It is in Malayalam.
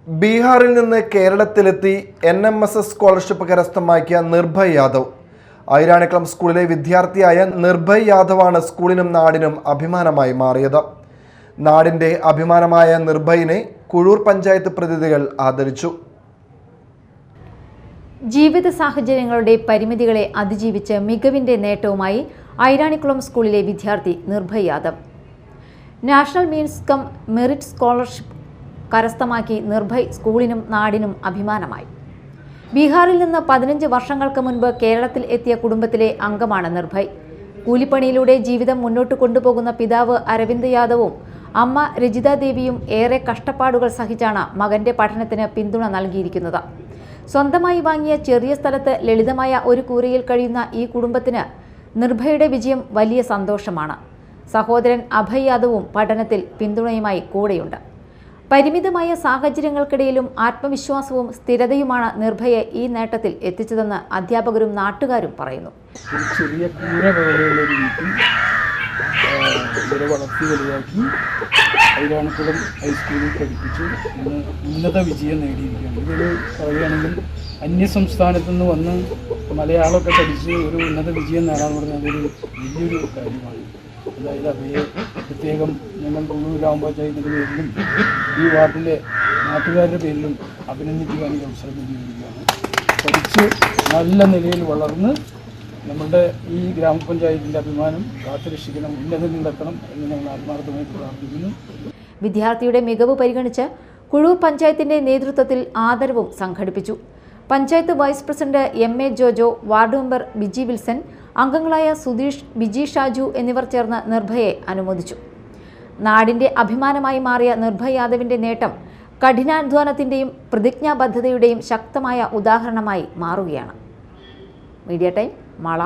ബീഹാറിൽ നിന്ന് കേരളത്തിലെത്തി NMSS സ്കോളർഷിപ്പ് കരസ്ഥമാക്കിയ നിർഭയ് യാദവ്. ഐരാണിക്കുളം സ്കൂളിലെ വിദ്യാർത്ഥിയായ നിർഭയ് യാദവാണ് സ്കൂളിനും നാടിനും അഭിമാനമായി മാറിയത്. നാടിന്റെ അഭിമാനമായ നിർഭയിനെ കുഴൂർ പഞ്ചായത്ത് പ്രതിനിധികൾ ആദരിച്ചു. ജീവിത സാഹചര്യങ്ങളുടെ പരിമിതികളെ അതിജീവിച്ച് മികവിന്റെ നേട്ടവുമായി ഐരാണിക്കുളം സ്കൂളിലെ വിദ്യാർത്ഥി Nirbhay Yadav national means come merit scholarship കരസ്ഥമാക്കി നിർഭയ് സ്കൂളിനും നാടിനും അഭിമാനമായി. ബീഹാറിൽ നിന്ന് 15 വർഷങ്ങൾക്ക് മുൻപ് കേരളത്തിൽ എത്തിയ കുടുംബത്തിലെ അംഗമാണ് നിർഭയ്. കൂലിപ്പണിയിലൂടെ ജീവിതം മുന്നോട്ട് കൊണ്ടുപോകുന്ന പിതാവ് അരവിന്ദ് യാദവും അമ്മ രജിത ദേവിയും ഏറെ കഷ്ടപ്പാടുകൾ സഹിച്ചാണ് മകന്റെ പഠനത്തിന് പിന്തുണ നൽകിയിരിക്കുന്നത്. സ്വന്തമായി വാങ്ങിയ ചെറിയ സ്ഥലത്ത് ലളിതമായ ഒരു കൂരയിൽ കഴിയുന്ന ഈ കുടുംബത്തിന് നിർഭയുടെ വിജയം വലിയ സന്തോഷമാണ്. സഹോദരൻ അഭയ് യാദവും പഠനത്തിൽ പിന്തുണയുമായി കൂടെയുണ്ട്. പരിമിതമായ സാഹചര്യങ്ങൾക്കിടയിലും ആത്മവിശ്വാസവും സ്ഥിരതയുമാണ് നിർഭയെ ഈ നേട്ടത്തിൽ എത്തിച്ചതെന്ന് അധ്യാപകരും നാട്ടുകാരും പറയുന്നു. ചെറിയ കൂര പോലെയുള്ള ഒരു വീട്ടിൽ ഇവരെ വളർത്തി വലുതാക്കി ഐരാണിക്കുളം ഹൈസ്കൂളിൽ പഠിപ്പിച്ച് ഇന്ന് ഉന്നത വിജയം നേടിയിരിക്കുകയാണ്. ഇതൊരു പറയുകയാണെങ്കിൽ അന്യസംസ്ഥാനത്തു നിന്ന് വന്ന് മലയാളമൊക്കെ പഠിച്ച് ഒരു ഉന്നത വിജയം നേടാൻ പറഞ്ഞാൽ അതൊരു വലിയൊരു കാര്യമാണ്. അതായത് അവയെ പ്രത്യേകം ഞങ്ങൾ കുഴൂർ ഗ്രാമപഞ്ചായത്തിൻ്റെ പേരിലും ഈ വാർഡിലെ നാട്ടുകാരുടെ പേരിലും അഭിനന്ദിക്കുവാൻ അവസരം നൽകിയിരിക്കുകയാണ്. പഠിച്ച് നല്ല നിലയിൽ വളർന്ന് നമ്മുടെ ഈ ഗ്രാമപഞ്ചായത്തിൻ്റെ അഭിമാനം കാത്തുരക്ഷിക്കണം, ഉന്നതങ്ങളിലെത്തണം എന്ന് ഞങ്ങൾ ആത്മാർത്ഥമായിട്ട് പ്രാർത്ഥിക്കുന്നു. വിദ്യാർത്ഥിയുടെ മികവ് പരിഗണിച്ച് കുഴൂർ പഞ്ചായത്തിന്റെ നേതൃത്വത്തിൽ ആദരവും സംഘടിപ്പിച്ചു. Panchayat vice president MA Jojo, ward member Biji Wilson, അംഗങ്ങളായ സുധീഷ്, ബിജി ഷാജു എന്നിവർ ചേർന്ന് നിർഭയെ അനുമോദിച്ചു. നാടിന്റെ അഭിമാനമായി മാറിയ നിർഭയ് യാദവിന്റെ നേട്ടം കഠിനാധ്വാനത്തിന്റെയും പ്രതിജ്ഞാബദ്ധതയുടെയും ശക്തമായ ഉദാഹരണമായി മാറുകയാണ്. Media time, Mala.